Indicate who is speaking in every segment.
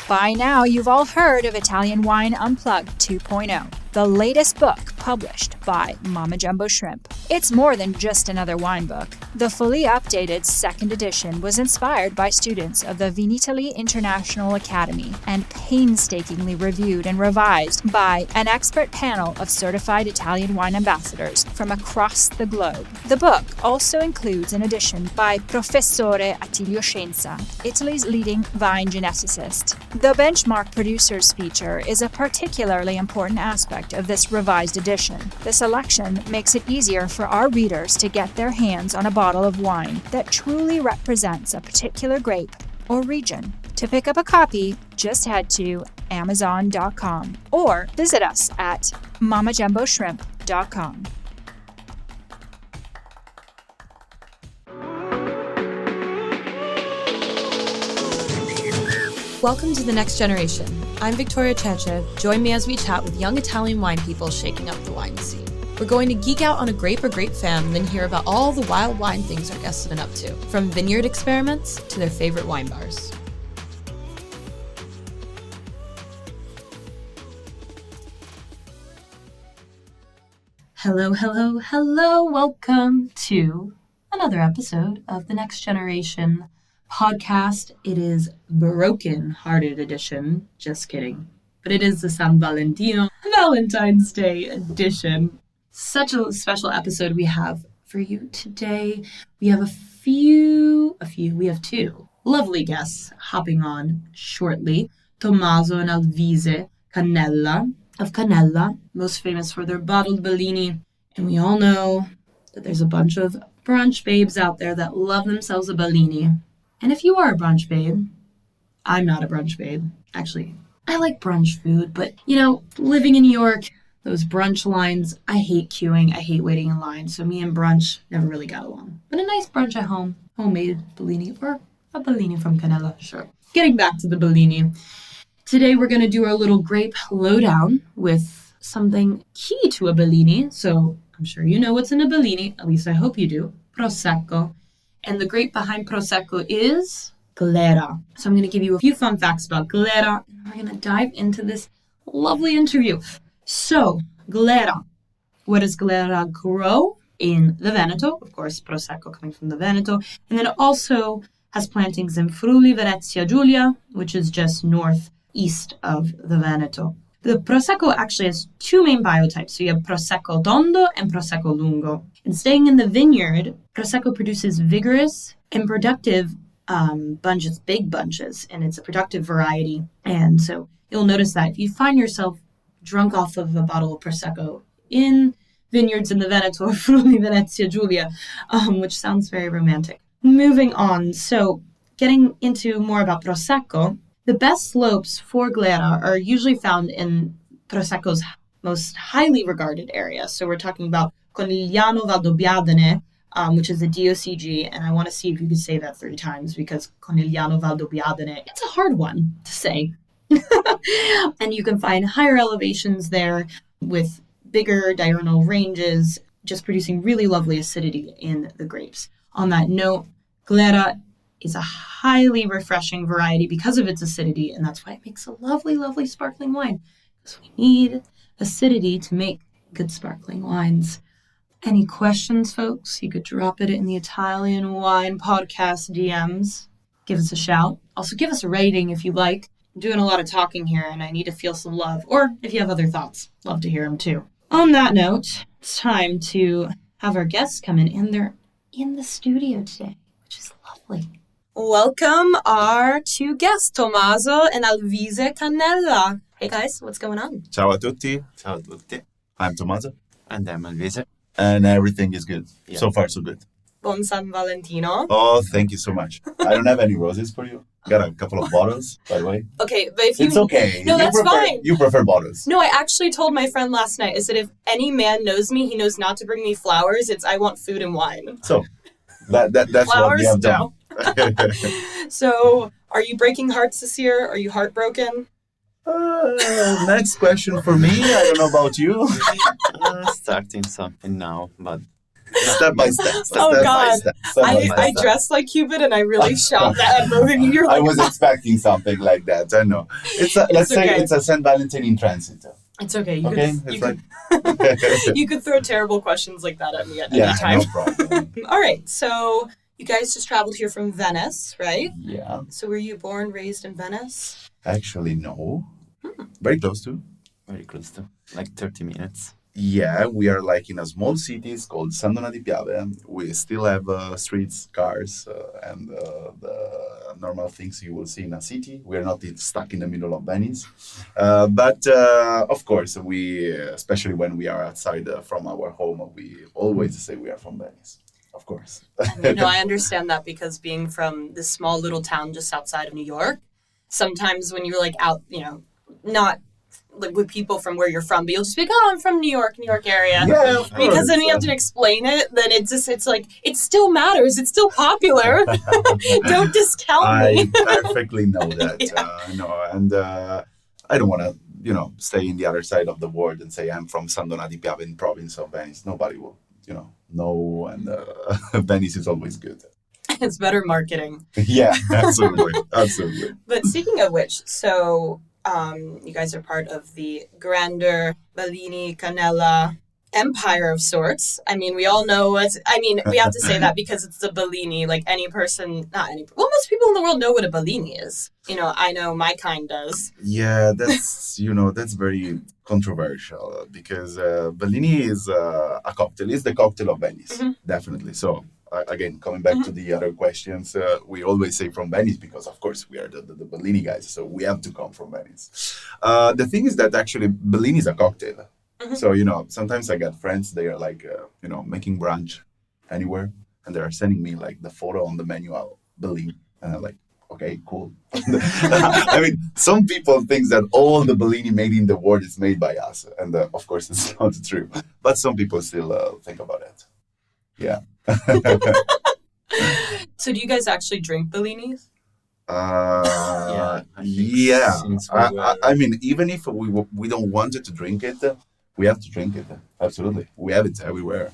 Speaker 1: By now, you've all heard of Italian Wine Unplugged 2.0, the latest book published by Mama Jumbo Shrimp. It's more than just another wine book. The fully updated second edition was inspired by students of the Vinitaly International Academy and painstakingly reviewed and revised by an expert panel of certified Italian wine ambassadors from across the globe. The book also includes an edition by Professore Attilio Scienza, Italy's leading vine geneticist. The benchmark producers feature is a particularly important aspect of this revised edition. The selection makes it easier for our readers to get their hands on a bottle of wine that truly represents a particular grape or region. To pick up a copy, just head to Amazon.com or visit us at mamajumboshrimp.com.
Speaker 2: Welcome to The Next Generation. I'm Victoria Cece. Join me as we chat with young Italian wine people shaking up the wine scene. We're going to geek out on a grape or grape fam, then hear about all the wild wine things our guests have been up to, from vineyard experiments to their favorite wine bars. Hello, hello, hello. Welcome to another episode of The Next Generation podcast. It is Broken Hearted edition. Just kidding. But it is the San Valentino Valentine's Day edition. Such a special episode we have for you today. We have we have two lovely guests hopping on shortly. Tommaso and Alvise Canella of Canella, most famous for their bottled Bellini. And we all know that there's a bunch of brunch babes out there that love themselves a Bellini. And if you are a brunch babe, I'm not a brunch babe. Actually, I like brunch food, but, living in New York, those brunch lines, I hate queuing. I hate waiting in line. So me and brunch never really got along. But a nice brunch at home, homemade Bellini, or a Bellini from Canella, sure. Getting back to the Bellini. Today we're going to do our little grape lowdown with something key to a Bellini. So I'm sure you know what's in a Bellini. At least I hope you do. Prosecco. And the grape behind Prosecco is Glera. So I'm going to give you a few fun facts about Glera, and we're going to dive into this lovely interview. So, Glera. Where does Glera grow? In the Veneto. Of course, Prosecco coming from the Veneto. And then it also has plantings in Friuli, Venezia Giulia, which is just northeast of the Veneto. The Prosecco actually has two main biotypes. So you have Prosecco Tondo and Prosecco Lungo. And staying in the vineyard, Prosecco produces vigorous and productive bunches, big bunches, and it's a productive variety. And so you'll notice that if you find yourself drunk off of a bottle of Prosecco in vineyards in the Veneto, Friuli, Venezia Giulia, which sounds very romantic. Moving on, so getting into more about Prosecco, the best slopes for Glera are usually found in Prosecco's most highly regarded area. So we're talking about Conigliano Valdobbiadene, which is a DOCG, and I want to see if you could say that 3 times because Conigliano Valdobbiadene, it's a hard one to say. And you can find higher elevations there with bigger diurnal ranges, just producing really lovely acidity in the grapes. On that note, Glera is a highly refreshing variety because of its acidity, and that's why it makes a lovely, lovely sparkling wine. Because we need acidity to make good sparkling wines. Any questions, folks? You could drop it in the Italian Wine Podcast DMs. Give us a shout. Also, give us a rating if you like. I'm doing a lot of talking here, and I need to feel some love. Or if you have other thoughts, love to hear them too. On that note, it's time to have our guests come in, and they're in the studio today, which is lovely. Welcome our two guests, Tommaso and Alvise Canella. Hey guys, what's going on?
Speaker 3: Ciao a tutti.
Speaker 4: Ciao a tutti.
Speaker 3: I'm Tommaso.
Speaker 4: And I'm Alvise.
Speaker 3: And everything is good.
Speaker 4: Yeah.
Speaker 3: So far, so good.
Speaker 2: Buon San Valentino.
Speaker 3: Oh, thank you so much. I don't have any roses for you. Got a couple of bottles, by the way.
Speaker 2: Okay, but if you...
Speaker 3: It's okay.
Speaker 2: No, that's fine.
Speaker 3: You prefer bottles.
Speaker 2: No, I actually told my friend last night, I said, if any man knows me, he knows not to bring me flowers. It's I want food and wine.
Speaker 3: So, that's
Speaker 2: flowers?
Speaker 3: what we have done.
Speaker 2: No. So, are you breaking hearts this year? Are you heartbroken?
Speaker 3: Next question for me. I don't know about you.
Speaker 4: Starting something now, but
Speaker 3: Step by step.
Speaker 2: Oh,
Speaker 3: step
Speaker 2: God.
Speaker 3: by step. Step by
Speaker 2: I
Speaker 3: step.
Speaker 2: dressed like Cupid and I really shot at both of you. You're
Speaker 3: I
Speaker 2: like,
Speaker 3: was expecting something like that. I know. Let's say
Speaker 2: okay.
Speaker 3: it's a Saint Valentine in transit.
Speaker 2: It's okay. You
Speaker 3: Okay,
Speaker 2: you could throw terrible questions like that at me at any
Speaker 3: yeah,
Speaker 2: time.
Speaker 3: no problem.
Speaker 2: All right. So you guys just traveled here from Venice, right?
Speaker 3: Yeah.
Speaker 2: So were you born, raised in Venice?
Speaker 3: Actually, no. Very close to.
Speaker 4: Very close to, like 30 minutes.
Speaker 3: Yeah, we are like in a small city called San Donà di Piave. We still have streets, cars, and the normal things you will see in a city. We are not stuck in the middle of Venice. But of course, especially when we are outside from our home, we always say we are from Venice. Of course.
Speaker 2: I understand that because being from this small little town just outside of New York, sometimes when you're like out, not like with people from where you're from, but you'll just be like, oh, I'm from New York area.
Speaker 3: Yeah, of course.
Speaker 2: Because then you have to explain it, then it's like, it still matters, it's still popular. Don't discount me.
Speaker 3: I perfectly know that.
Speaker 2: Yeah.
Speaker 3: And I don't want to, stay in the other side of the world and say I'm from San Donà di Piave in province of Venice. Nobody will, know, and Venice is always good.
Speaker 2: It's better marketing.
Speaker 3: Yeah, absolutely. Absolutely.
Speaker 2: But speaking of which, so you guys are part of the grander Bellini Canella empire of sorts. I mean, we all know we have to say that because it's the Bellini, like most people in the world know what a Bellini is. I know my kind does.
Speaker 3: Yeah, that's, that's very controversial because Bellini is a cocktail. It's the cocktail of Venice, definitely. So, again, coming back to the other questions, we always say from Venice because, of course, we are the Bellini guys, so we have to come from Venice. The thing is that actually Bellini is a cocktail. So, sometimes I got friends, they are like, making brunch anywhere, and they are sending me like the photo on the menu of Bellini, and I'm like, okay, cool. I mean, some people think that all the Bellini made in the world is made by us, and of course it's not true, but some people still think about it. Yeah.
Speaker 2: So do you guys actually drink Bellinis?
Speaker 3: Yeah.
Speaker 4: Since we were...
Speaker 3: I mean, even if we don't want to drink it, we have to drink it. Absolutely. We have it everywhere.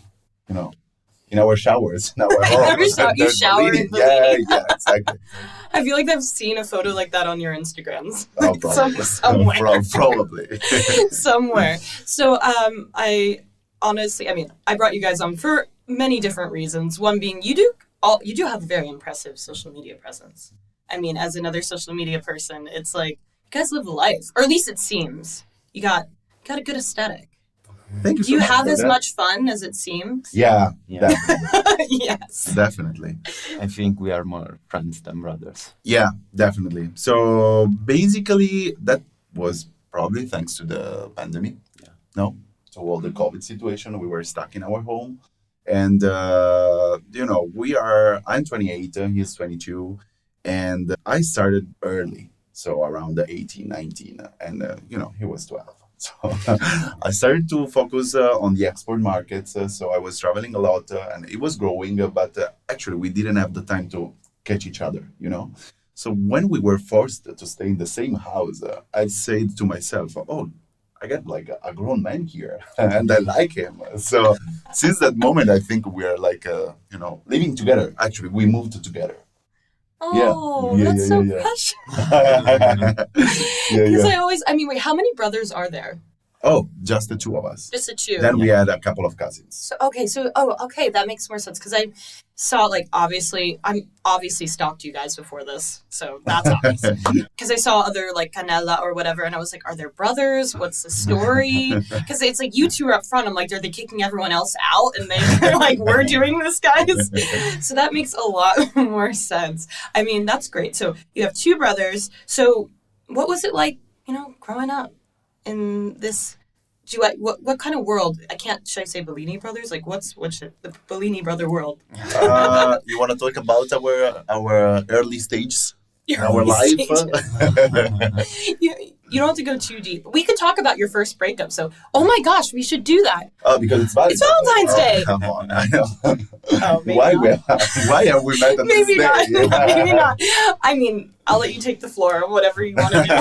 Speaker 3: In our showers, in our homes.
Speaker 2: You shower in
Speaker 3: Bellini. Yeah, exactly.
Speaker 2: I feel like I've seen a photo like that on your Instagrams.
Speaker 3: Oh, probably.
Speaker 2: Somewhere.
Speaker 3: Probably.
Speaker 2: Somewhere. So I honestly, I brought you guys on for many different reasons. One being you do have a very impressive social media presence. I mean, as another social media person, it's like you guys live a life, or at least it seems. You got a good aesthetic.
Speaker 3: Thank you.
Speaker 2: Do you have as much fun as it seems?
Speaker 3: Yeah. Definitely.
Speaker 2: Yes.
Speaker 3: Definitely.
Speaker 4: I think we are more friends than brothers.
Speaker 3: Yeah, definitely. So basically, that was probably thanks to the pandemic.
Speaker 4: Yeah.
Speaker 3: No? So all the COVID situation, we were stuck in our home. And, I'm 28, he's 22. And I started early. So around 18, 19. And, he was 12. So I started to focus on the export markets. So I was traveling a lot and it was growing. But actually, we didn't have the time to catch each other, So when we were forced to stay in the same house, I said to myself, oh, I got like a grown man here and I like him. So since that moment, I think we are like, living together. Actually, we moved together.
Speaker 2: Oh,
Speaker 3: yeah.
Speaker 2: That's so precious. Because wait, how many brothers are there?
Speaker 3: Oh, just the two of us.
Speaker 2: Just the two.
Speaker 3: Then we had a couple of cousins.
Speaker 2: So that makes more sense because I saw I'm obviously stalked you guys before this, so that's obvious. Because I saw other like Canella or whatever, and I was like, are there brothers? What's the story? Because it's like you two are up front. I'm like, are they kicking everyone else out? And they're like, we're doing this, guys. So that makes a lot more sense. I mean, that's great. So you have two brothers. So what was it like, growing up in this? What kind of world? Should I say Bellini brothers? Like what's the Bellini brother world?
Speaker 3: You want to talk about our early stages in our life?
Speaker 2: You don't have to go too deep. We could talk about your first breakup. So, oh my gosh, we should do that.
Speaker 3: Oh, because it's Valentine's.
Speaker 2: It's Valentine's Day.
Speaker 3: Come on, I know.
Speaker 2: Oh,
Speaker 3: Why are we met on
Speaker 2: maybe
Speaker 3: this
Speaker 2: not.
Speaker 3: day?
Speaker 2: Maybe not. I mean, I'll let you take the floor, whatever you want to do.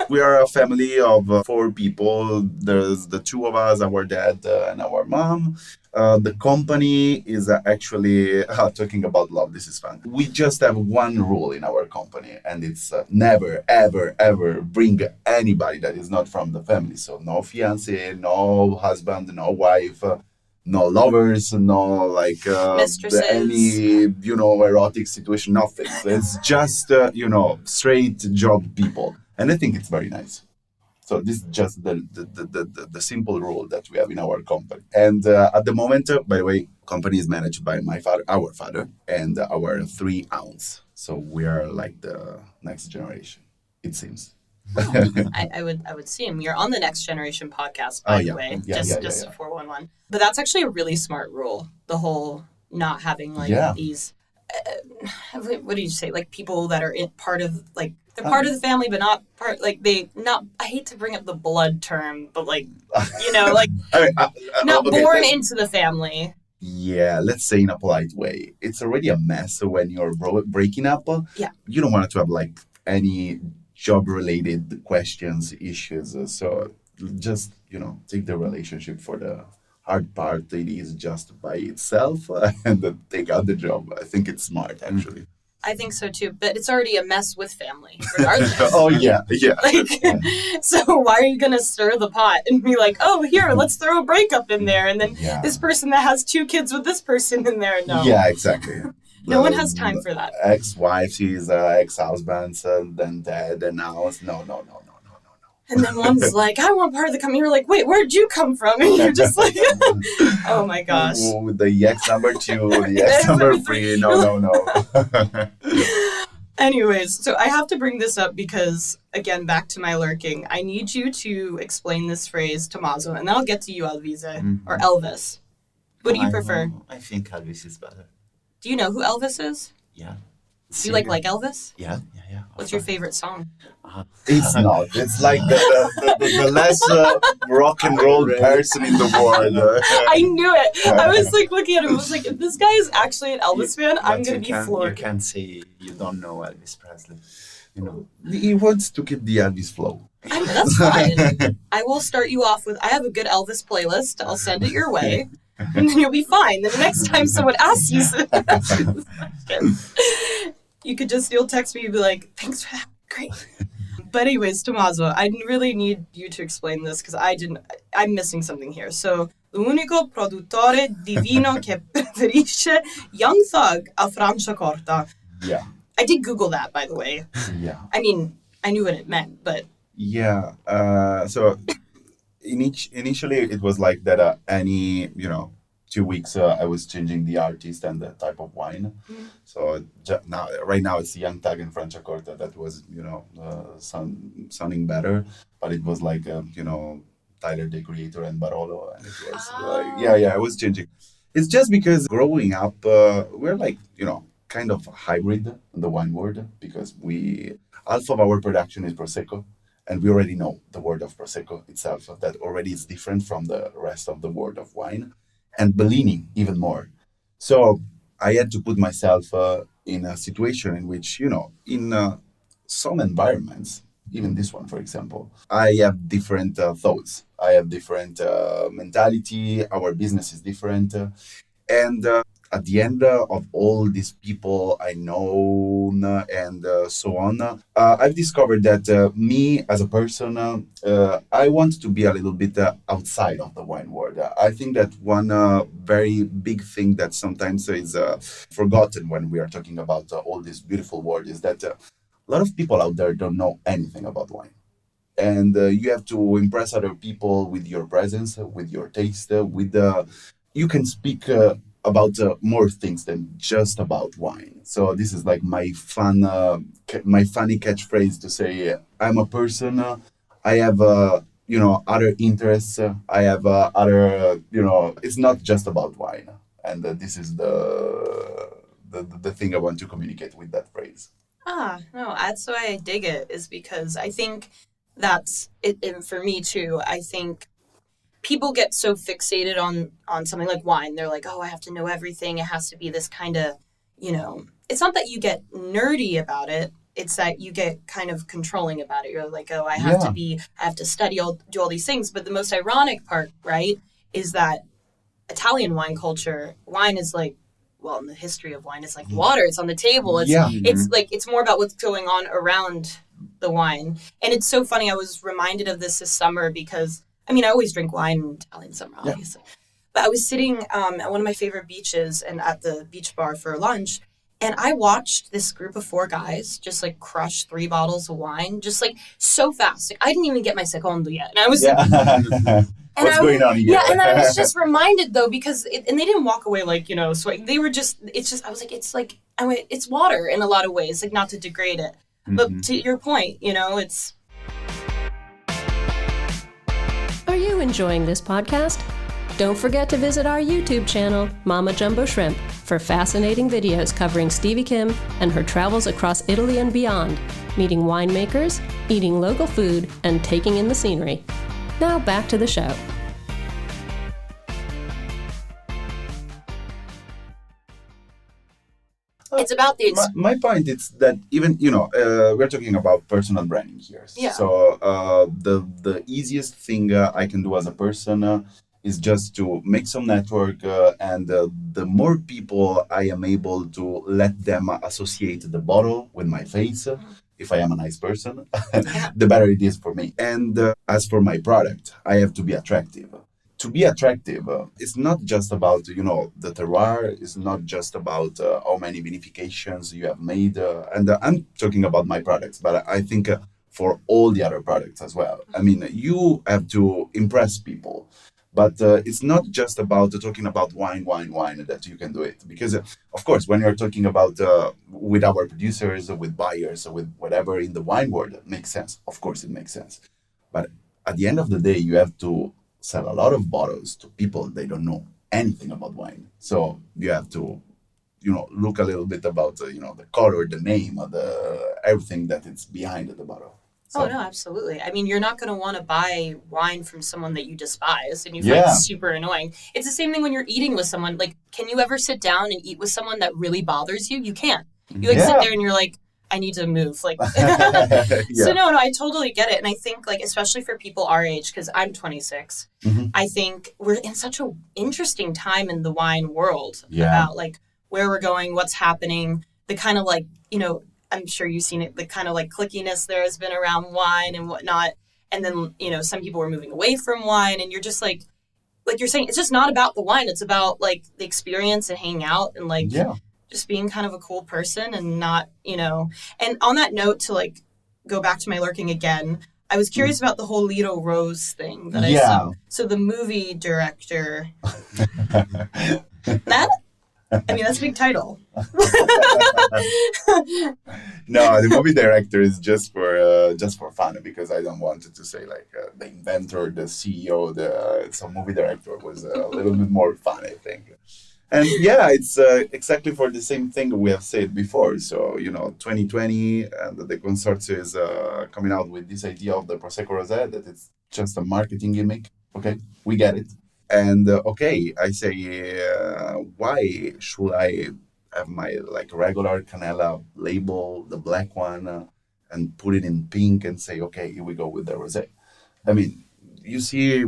Speaker 3: We are a family of 4 people. There's the 2 of us, our dad and our mom. The company is actually talking about love. This is fun. We just have one rule in our company, and it's never, ever, ever bring anybody that is not from the family. So no fiance, no husband, no wife. No lovers, no
Speaker 2: Mistresses.
Speaker 3: any erotic situation, nothing. It's just straight job people, and I think it's very nice. So this is just the simple rule that we have in our company. And at the moment, by the way, company is managed by my father, our father, and our 3 aunts. So we are like the next generation, it seems.
Speaker 2: I would see him. You're on the Next Generation podcast, by the way, just 411. But that's actually a really smart rule. The whole not having these, what do you say? Like people that are part of they're part of the family, but not part. I hate to bring up the blood term, but not born into the family.
Speaker 3: Yeah, let's say in a polite way. It's already a mess when you're breaking up.
Speaker 2: Yeah,
Speaker 3: you don't want to have any job-related questions, issues. So just, take the relationship for the hard part. It is just by itself and then take out the job. I think it's smart, actually.
Speaker 2: I think so, too. But it's already a mess with family, regardless.
Speaker 3: Oh, yeah.
Speaker 2: So why are you going to stir the pot and be like, oh, here, let's throw a breakup in there. And then this person that has 2 kids with this person in there. No.
Speaker 3: Yeah, exactly.
Speaker 2: No one has time for that.
Speaker 3: Ex-wife, she's ex-husbands, and then dad, and now no.
Speaker 2: And then one's like, I want part of the company. You're like, wait, where'd you come from? And you're just like, oh my gosh.
Speaker 3: The ex number 2, the ex number 3, no.
Speaker 2: Anyways, so I have to bring this up because, again, back to my lurking. I need you to explain this phrase, Tommaso, and then I'll get to you, Alvise, or Elvis. What do you prefer?
Speaker 4: I think Elvis is better.
Speaker 2: Do you know who Elvis is?
Speaker 4: Yeah.
Speaker 2: Do you like Elvis?
Speaker 4: Yeah.
Speaker 2: What's your favorite song?
Speaker 3: It's not. It's like the less rock and roll person in the world.
Speaker 2: I knew it. I was looking at him. I was like, if this guy is actually an Elvis fan, I'm going to be floored.
Speaker 4: You can't say you don't know Elvis Presley.
Speaker 3: He wants to keep the Elvis flow.
Speaker 2: That's fine. I will start you off with, I have a good Elvis playlist. I'll send it your way. And then you'll be fine. Then the next time someone asks you, you'll text me and be like, thanks for that. Great. But anyways, Tommaso, I really need you to explain this because I'm missing something here. So, l'unico produttore di vino che preferisce Young Thug a Franciacorta.
Speaker 3: Yeah.
Speaker 2: I did Google that, by the way.
Speaker 3: Yeah.
Speaker 2: I mean, I knew what it meant, but...
Speaker 3: Yeah. So... Initially, it was like that any, 2 weeks, I was changing the artist and the type of wine. Mm. So right now, it's Young Thug and Franciacorta that was, sounding better. But it was like, Tyler, the Creator, and Barolo. And it was I was changing. It's just because growing up, we're kind of hybrid in the wine world because half of our production is Prosecco. And we already know the word of Prosecco itself, that already is different from the rest of the world of wine. And Bellini, even more. So I had to put myself in a situation in which, in some environments, even this one, for example, I have different thoughts. I have different mentality. Our business is different. And at the end of all these people I know and so on, I've discovered that me as a person, I want to be a little bit outside of the wine world. I think that one very big thing that sometimes is forgotten when we are talking about all this beautiful world is that a lot of people out there don't know anything about wine. And you have to impress other people with your presence, with your taste, you can speak about more things than just about wine. So this is like my funny catchphrase to say I'm a person. I have other interests. I have other it's not just about wine. And this is the thing I want to communicate with that phrase.
Speaker 2: No, that's why I dig it, is because I think that's it. And for me too, I think people get so fixated on something like wine. They're like, oh, I have to know everything. It has to be this kind of, it's not that you get nerdy about it. it's that you get kind of controlling about it. You're like, oh, I have to study, do all these things. But the most ironic part, right, is that Italian wine is like, well, in the history of wine, it's like water. It's on the table. It's more about what's going on around the wine. And it's so funny. I was reminded of this summer because, I mean, I always drink wine in Italian summer, obviously. But I was sitting at one of my favorite beaches and at the beach bar for lunch. And I watched this group of 4 guys just like crush 3 bottles of wine, just like so fast. Like, I didn't even get my secondo yet. And I was
Speaker 3: what's going on here?
Speaker 2: Yeah, and I was just reminded though, because and they didn't walk away like, sweating. They were just, I was like, it's water in a lot of ways, like not to degrade it. But to your point, it's.
Speaker 5: Are you enjoying this podcast? Don't forget to visit our YouTube channel, Mama Jumbo Shrimp, for fascinating videos covering Stevie Kim and her travels across Italy and beyond, meeting winemakers, eating local food, and taking in the scenery. Now back to the show.
Speaker 2: It's about the...
Speaker 3: My point is that even, we're talking about personal branding here.
Speaker 2: Yeah.
Speaker 3: So the easiest thing I can do as a person is just to make some network, and the more people I am able to let them associate the bottle with my face, if I am a nice person, the better it is for me. And as for my product, I have to be attractive. To be attractive, it's not just about, the terroir. It's not just about how many vinifications you have made. And I'm talking about my products, but I think for all the other products as well. I mean, you have to impress people. But it's not just about talking about wine that you can do it. Because, of course, when you're talking about with our producers, with buyers, with whatever in the wine world, it makes sense. Of course, it makes sense. But at the end of the day, you have to sell a lot of bottles to people they don't know anything about wine. So you have to, look a little bit about, the color, the name, everything that is behind the bottle. So.
Speaker 2: Oh, no, absolutely. I mean, you're not going to want to buy wine from someone that you despise and you find super annoying. It's the same thing when you're eating with someone. Like, can you ever sit down and eat with someone that really bothers you? You can't. You, sit there and you're like, I need to move. Like, So, no, I totally get it. And I think, like, especially for people our age, because I'm 26, I think we're in such an interesting time in the wine world about, like, where we're going, what's happening, the kind of, like, I'm sure you've seen it, the kind of like clickiness there has been around wine and whatnot. And then, some people are moving away from wine and you're just like you're saying, it's just not about the wine. It's about like the experience and hanging out and like just being kind of a cool person and not, and on that note to like go back to my lurking again, I was curious about the whole Lido Rose thing that I saw. So the movie director, that's a big title.
Speaker 3: No, the movie director is just for fun, because I don't want it to say like the inventor, the CEO. So movie director was a little bit more fun, I think. And it's exactly for the same thing we have said before. So 2020, and the consortium is coming out with this idea of the Prosecco Rosé, that it's just a marketing gimmick. Okay, we get it. And I say, why should I have my like regular Canella label, the black one, and put it in pink and say, okay, here we go with the rosé? I mean, you see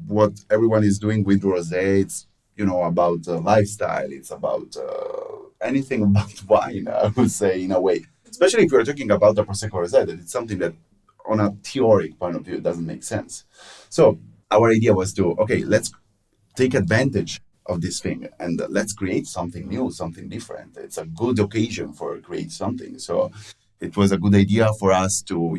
Speaker 3: what everyone is doing with rosé. It's about lifestyle. It's about anything about wine, I would say, in a way. Especially if you're talking about the Prosecco Rosé, that it's something that, on a theoretic point of view, doesn't make sense. So our idea was to, let's take advantage of this thing and let's create something new, something different. It's a good occasion for create something. So it was a good idea for us to,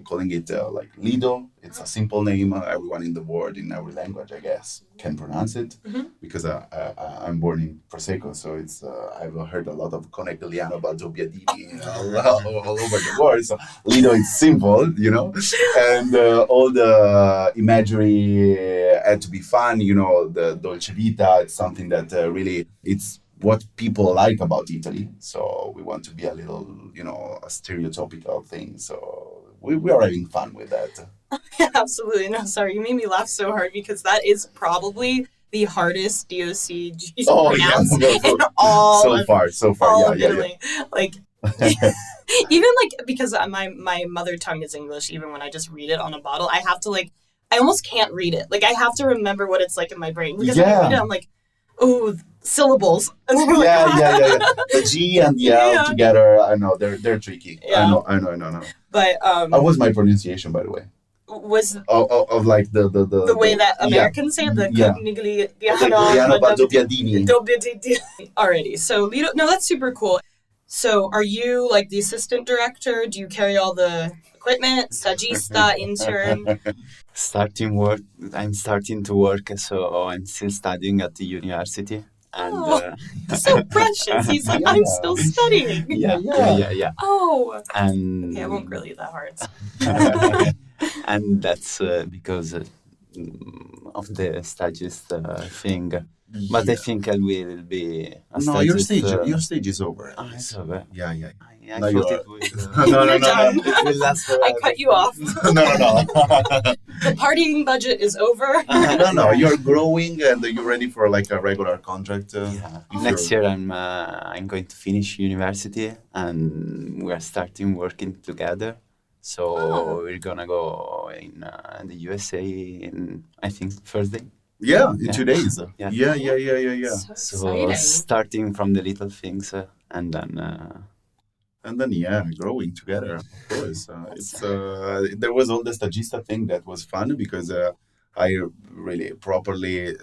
Speaker 3: calling it like Lido. It's a simple name. Everyone in the world, in every language, I guess, can pronounce it, because I'm born in Prosecco. So it's I've heard a lot of Conegliano, Baldobiadini all over the world. So Lido is simple, and all the imagery had to be fun. The Dolce Vita, it's something that really, it's what people like about Italy. So we want to be a little, a stereotypical thing. So we are having fun with that.
Speaker 2: Absolutely. No, sorry. You made me laugh so hard because that is probably the hardest DOCG to pronounce in all
Speaker 3: so far.
Speaker 2: of Italy. Like, Even like because my mother tongue is English, even when I just read it on a bottle, I have to like I almost can't read it. Like I have to remember what it's like in my brain because when I read it, I'm like, oh, syllables. And I'm
Speaker 3: Yeah.
Speaker 2: like,
Speaker 3: The G and the L together, I know they're tricky.
Speaker 2: Yeah.
Speaker 3: I know.
Speaker 2: But
Speaker 3: How was my pronunciation, by the way?
Speaker 2: was
Speaker 3: Of like the
Speaker 2: way that Americans say it, the
Speaker 3: Doppiadini.
Speaker 2: Alrighty, so no, that's super cool. So are you like the assistant director? Do you carry all the equipment? Stagista, intern?
Speaker 4: I'm starting to work, so I'm still studying at the university. And
Speaker 2: so precious. He's like, I'm still studying.
Speaker 4: Yeah.
Speaker 2: Oh.
Speaker 4: And
Speaker 2: okay, I won't grill you that hard.
Speaker 4: And that's because of the stagist thing. But I think I will be a stagist.
Speaker 3: Your stage is over.
Speaker 4: Oh, it's over.
Speaker 3: Yeah.
Speaker 4: I
Speaker 3: No,
Speaker 4: thought it would.
Speaker 3: No.
Speaker 4: It will last forever.
Speaker 2: I cut you off.
Speaker 3: No.
Speaker 2: The partying budget is over.
Speaker 3: No. You're growing and you're ready for like a regular contract.
Speaker 4: Next year I'm going to finish university and we are starting working together. So we're gonna go in the USA in I think Thursday.
Speaker 3: Yeah, in 2 days.
Speaker 4: Yeah.
Speaker 2: So
Speaker 4: starting from the little things and then
Speaker 3: growing together, of course. There was all the stagista thing that was fun because I really properly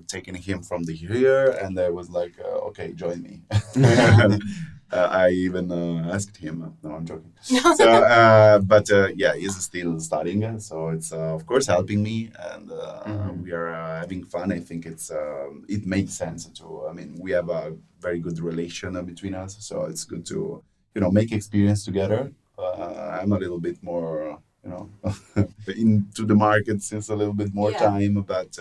Speaker 3: taken him from the here and I was like, okay, join me. I even asked him. No, I'm joking. So, but he's still studying, so it's of course helping me, and we are having fun. I think it makes sense to. I mean, we have a very good relation between us, so it's good to make experience together. I'm a little bit more. Into the market since a little bit more time, but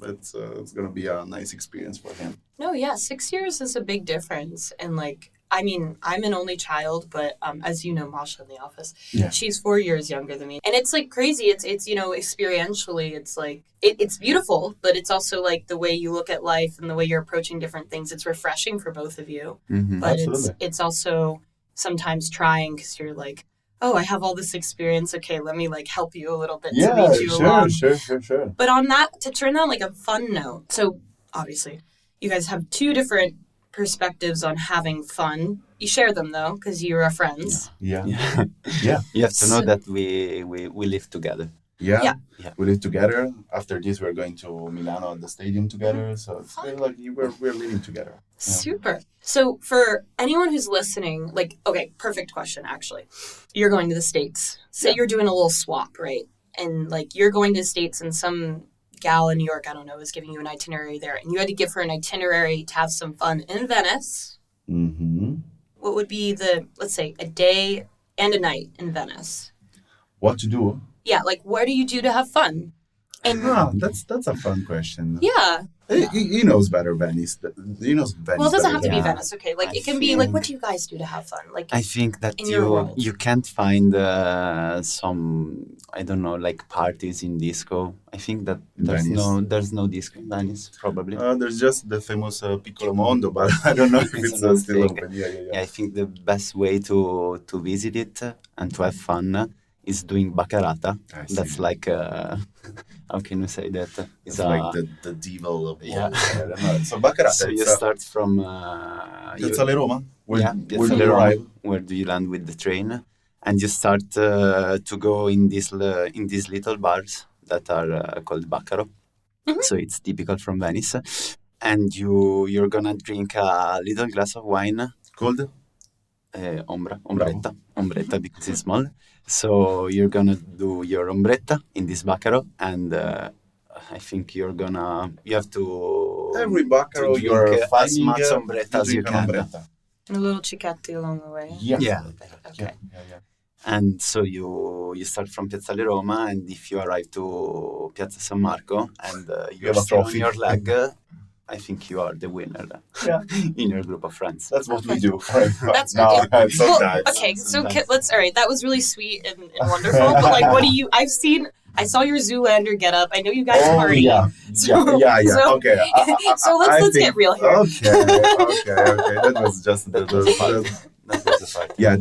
Speaker 3: it's gonna be a nice experience for him.
Speaker 2: No, 6 years is a big difference, and like. I mean, I'm an only child, but as you know, Masha in the office, she's 4 years younger than me. And it's like crazy. It's experientially, it's like, it's beautiful, but it's also like the way you look at life and the way you're approaching different things. It's refreshing for both of you. Mm-hmm. But it's also sometimes trying because you're like, oh, I have all this experience. Okay, let me like help you a little bit to lead you along.
Speaker 3: Sure. But
Speaker 2: on that, to turn on like a fun note. So obviously, you guys have two different perspectives on having fun. You share them though, because you are friends.
Speaker 3: Yeah.
Speaker 4: You have to know that we live together.
Speaker 3: Yeah. We live together. After this, we're going to Milano at the stadium together. So it's really like we're living together. Yeah.
Speaker 2: Super. So for anyone who's listening, like, okay, perfect question actually. You're going to the States. Say you're doing a little swap, right? And like you're going to the States and some gal in New York, I don't know, was giving you an itinerary there, and you had to give her an itinerary to have some fun in Venice.
Speaker 3: Mm-hmm.
Speaker 2: What would be let's say, a day and a night in Venice?
Speaker 3: What to do?
Speaker 2: Yeah, like, what do you do to have fun? And
Speaker 3: that's a fun question.
Speaker 2: Yeah.
Speaker 3: He knows better Venice. He knows Venice.
Speaker 2: Well, it doesn't have to be Venice, okay? Like, it can be, like, what do you guys do to have fun? Like,
Speaker 4: I think that
Speaker 2: in your world.
Speaker 4: You can't find some, I don't know, like parties in disco. I think that there's no disco in Venice, probably.
Speaker 3: There's just the famous Piccolo Mondo, but I don't know if it's still open. Yeah.
Speaker 4: I think the best way to visit it and to have fun is doing baccarata. That's like, how can you say that?
Speaker 3: It's like the devil of I don't know. So baccarata.
Speaker 4: So you start from
Speaker 3: Piazzale Roma.
Speaker 4: Where do you arrive? Where do you land with the train? And you start to go in these little bars that are called Baccaro. Mm-hmm. So it's typical from Venice. And you're gonna drink a little glass of wine
Speaker 3: called
Speaker 4: ombretta because it's small. So you're gonna do your ombretta in this Baccaro, and I think you have to
Speaker 3: every Baccaro you're
Speaker 4: as much ombretta as you can.
Speaker 2: And a little cicchetti along the way.
Speaker 4: Yeah.
Speaker 2: Okay.
Speaker 3: Yeah.
Speaker 4: And so you start from Piazzale Roma, and if you arrive to Piazza San Marco and you have still on your leg, I think you are the winner in your group of friends.
Speaker 3: That's what we do.
Speaker 2: That's sometimes. Okay, so all right, that was really sweet and wonderful, but like, what do you, I saw your Zoolander get up. I know you guys party.
Speaker 3: Yeah.
Speaker 2: So,
Speaker 3: okay.
Speaker 2: So let's get real here.
Speaker 3: Okay. That was just the
Speaker 4: That was the party.
Speaker 3: Yeah,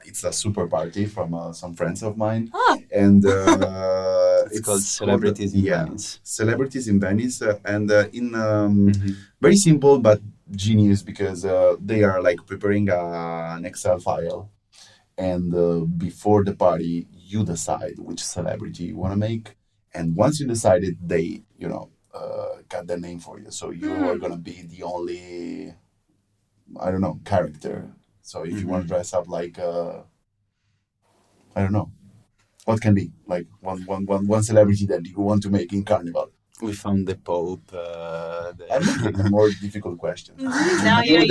Speaker 3: it's a super party from some friends of mine, and
Speaker 4: it's called Celebrities in Venice.
Speaker 3: Celebrities in Venice, and in very simple but genius because they are like preparing an Excel file, and before the party you decide which celebrity you want to make, and once you decide it, they got their name for you, so you are gonna be the only, I don't know, character. So if you want to dress up like, I don't know, what can be like one celebrity that you want to make in Carnival?
Speaker 4: We found the Pope.
Speaker 3: I'm making a more difficult question.
Speaker 2: Now you're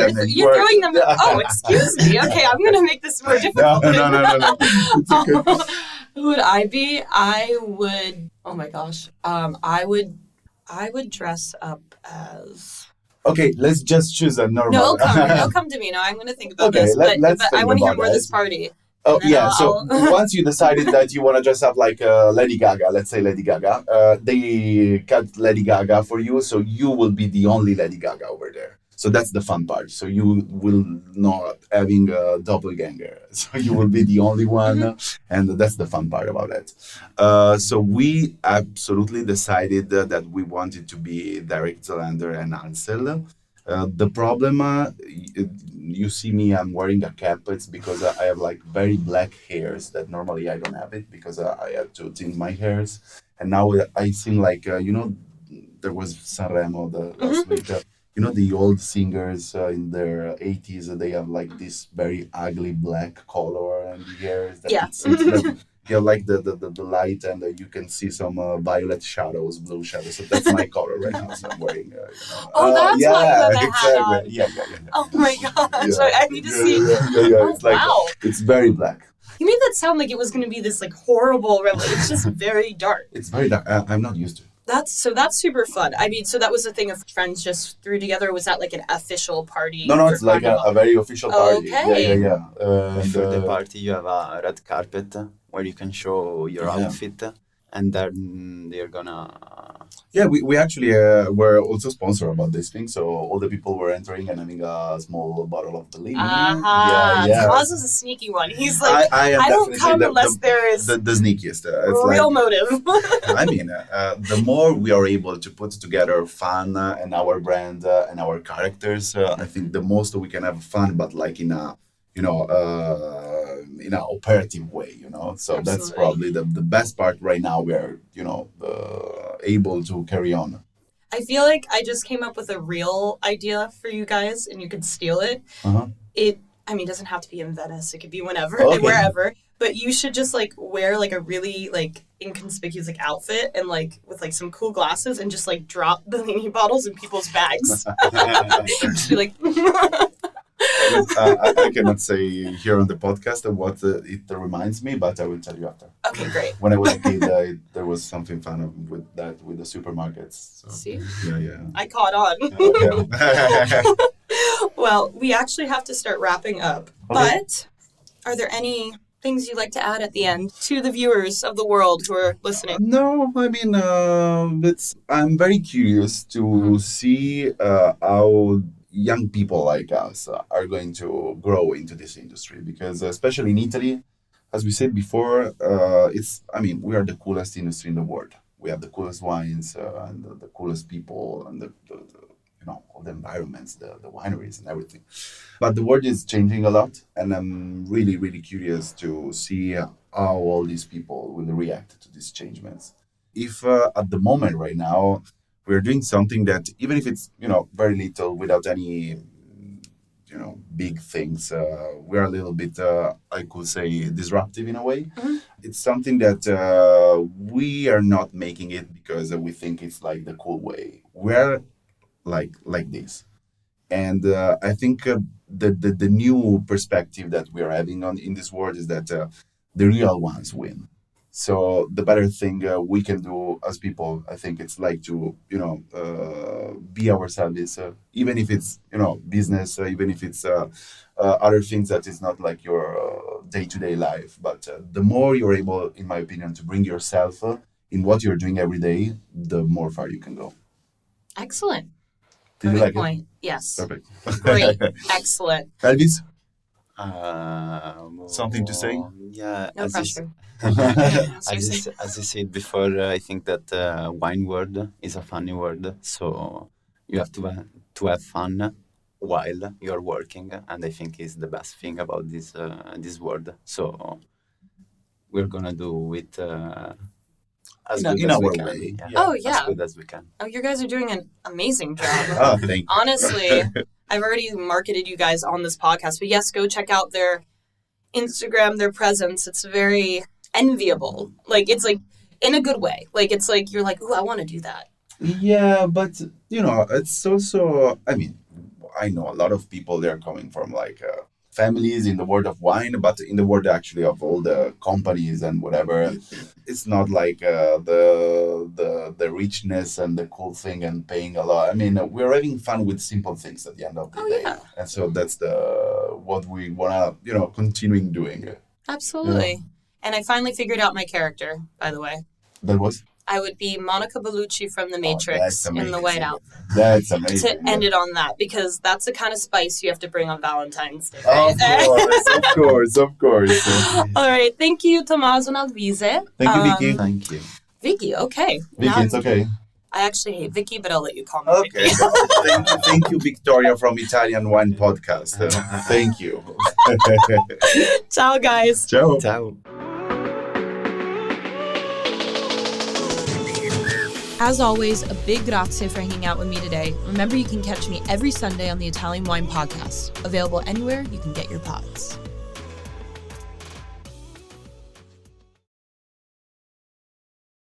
Speaker 2: throwing them. Oh, excuse me. Okay, I'm gonna make this more difficult.
Speaker 3: No. It's okay.
Speaker 2: Who would I be? I would. Oh my gosh. I would dress up as.
Speaker 3: Okay, let's just choose a normal.
Speaker 2: No, it'll come to me. No, I'm going to think about this. But I want to hear more this party.
Speaker 3: Oh, yeah. So once you decided that you want to dress up like Lady Gaga, let's say Lady Gaga, they cut Lady Gaga for you, so you will be the only Lady Gaga over there. So that's the fun part. So you will not having a doppelganger. So you will be the only one, and that's the fun part about it. So we absolutely decided that we wanted to be Derek Zolander and Ansel. The problem, you see me, I'm wearing a cap. It's because I have like very black hairs that normally I don't have it because I had to tint my hairs. And now I seem like, there was Sanremo last week. The old singers in their 80s, they have like this very ugly black color and hairs. That you have like the light and you can see some violet shadows, blue shadows. So that's my color right now. So I'm wearing.
Speaker 2: That's why you have a hat on.
Speaker 3: Yeah.
Speaker 2: Oh my gosh!
Speaker 3: Yeah.
Speaker 2: I need to see.
Speaker 3: Yeah. It's like
Speaker 2: wow.
Speaker 3: It's very black.
Speaker 2: You made that sound like it was going to be this like horrible. It's just very dark.
Speaker 3: It's very dark. I'm not used to it.
Speaker 2: That's super fun. I mean, so that was a thing of friends just threw together. Was that like an official party?
Speaker 3: No, it's like a very official party.
Speaker 2: Okay.
Speaker 3: Yeah.
Speaker 4: Before the party, you have a red carpet where you can show your outfit, and then they're gonna.
Speaker 3: Yeah, we actually were also sponsored about this thing, so all the people were entering and having a small bottle of Bellini.
Speaker 2: Yeah. Tommaso's a sneaky one. He's like, I don't come unless there is
Speaker 3: the sneakiest.
Speaker 2: Real motive.
Speaker 3: I mean, the more we are able to put together fun and our brand and our characters, I think the most we can have fun, but like in a in an operative way, So
Speaker 2: Absolutely.
Speaker 3: That's probably the best part right now. We are, able to carry on.
Speaker 2: I feel like I just came up with a real idea for you guys, and you could steal it. It doesn't have to be in Venice. It could be whenever and wherever. But you should just like wear like a really like inconspicuous like outfit and like with like some cool glasses and just like drop Bellini bottles in people's bags. Just be like.
Speaker 3: I cannot say here on the podcast what it reminds me, but I will tell you after.
Speaker 2: Okay, great.
Speaker 3: When I was a kid, there was something fun with that with the supermarkets. So,
Speaker 2: see?
Speaker 3: Yeah.
Speaker 2: I caught on.
Speaker 3: Okay.
Speaker 2: Well, we actually have to start wrapping up. Okay. But are there any things you'd like to add at the end to the viewers of the world who are listening?
Speaker 3: No, I mean, I'm very curious to see how young people like us are going to grow into this industry because especially in Italy, as we said before, we are the coolest industry in the world. We have the coolest wines and the coolest people and all the environments, the wineries and everything. But the world is changing a lot, and I'm really, really curious to see how all these people will react to these changements. If at the moment right now, we're doing something that, even if it's, very little without any, big things, we're a little bit, I could say, disruptive in a way. Mm-hmm. It's something that we are not making it because we think it's like the cool way. We're like this. And I think the new perspective that we are having in this world is that the real ones win. So the better thing we can do as people, I think it's like to, be ourselves, even if it's, business, even if it's other things that is not like your day-to-day life. But the more you're able, in my opinion, to bring yourself in what you're doing every day, the more far you can go.
Speaker 2: Excellent.
Speaker 3: Did you like
Speaker 2: point.
Speaker 3: it?
Speaker 2: Yes.
Speaker 3: Perfect.
Speaker 2: Great. Excellent.
Speaker 3: Alvise? Something to say?
Speaker 4: Yeah.
Speaker 2: No pressure.
Speaker 4: As you said before, I think that wine word is a funny word. So you have to have fun while you're working, and I think is the best thing about this word. So we're gonna do it as good
Speaker 3: in
Speaker 4: as
Speaker 3: our
Speaker 4: we can.
Speaker 3: way.
Speaker 4: Yeah,
Speaker 2: Oh, yeah.
Speaker 4: as good as we can.
Speaker 2: Oh, you guys are doing an amazing job.
Speaker 3: Oh, thank you.
Speaker 2: Honestly, I've already marketed you guys on this podcast, but yes, go check out their Instagram, their presence. It's very enviable. Like, it's like in a good way. Like, it's like you're like, ooh, I want to do that.
Speaker 3: Yeah, but it's also. I mean, I know a lot of people. They're coming from like families in the world of wine, but in the world actually of all the companies and whatever. It's not like the richness and the cool thing and paying a lot. I mean, we're having fun with simple things at the end of the day,
Speaker 2: Yeah.
Speaker 3: and so that's what we wanna continuing doing.
Speaker 2: Absolutely.
Speaker 3: Yeah.
Speaker 2: And I finally figured out my character, by the way.
Speaker 3: That was.
Speaker 2: I would be Monica Bellucci from The Matrix
Speaker 3: that's
Speaker 2: in The
Speaker 3: amazing.
Speaker 2: White Outfit.
Speaker 3: That's amazing.
Speaker 2: To end it on that, because that's the kind of spice you have to bring on Valentine's Day.
Speaker 3: Of course.
Speaker 2: All right. Thank you, Tommaso and Alvise.
Speaker 3: Thank you, Vicky.
Speaker 4: Thank you.
Speaker 2: Vicky, okay.
Speaker 3: Vicky,
Speaker 2: Now
Speaker 3: it's okay.
Speaker 2: I actually hate Vicky, but I'll let you call me
Speaker 3: Okay.
Speaker 2: Vicky.
Speaker 3: Thank you, Victoria from Italian Wine Podcast. Thank you.
Speaker 2: Ciao, guys.
Speaker 3: Ciao.
Speaker 4: Ciao.
Speaker 2: As always, a big grazie for hanging out with me today. Remember, you can catch me every Sunday on the Italian Wine Podcast, available anywhere you can get your pods.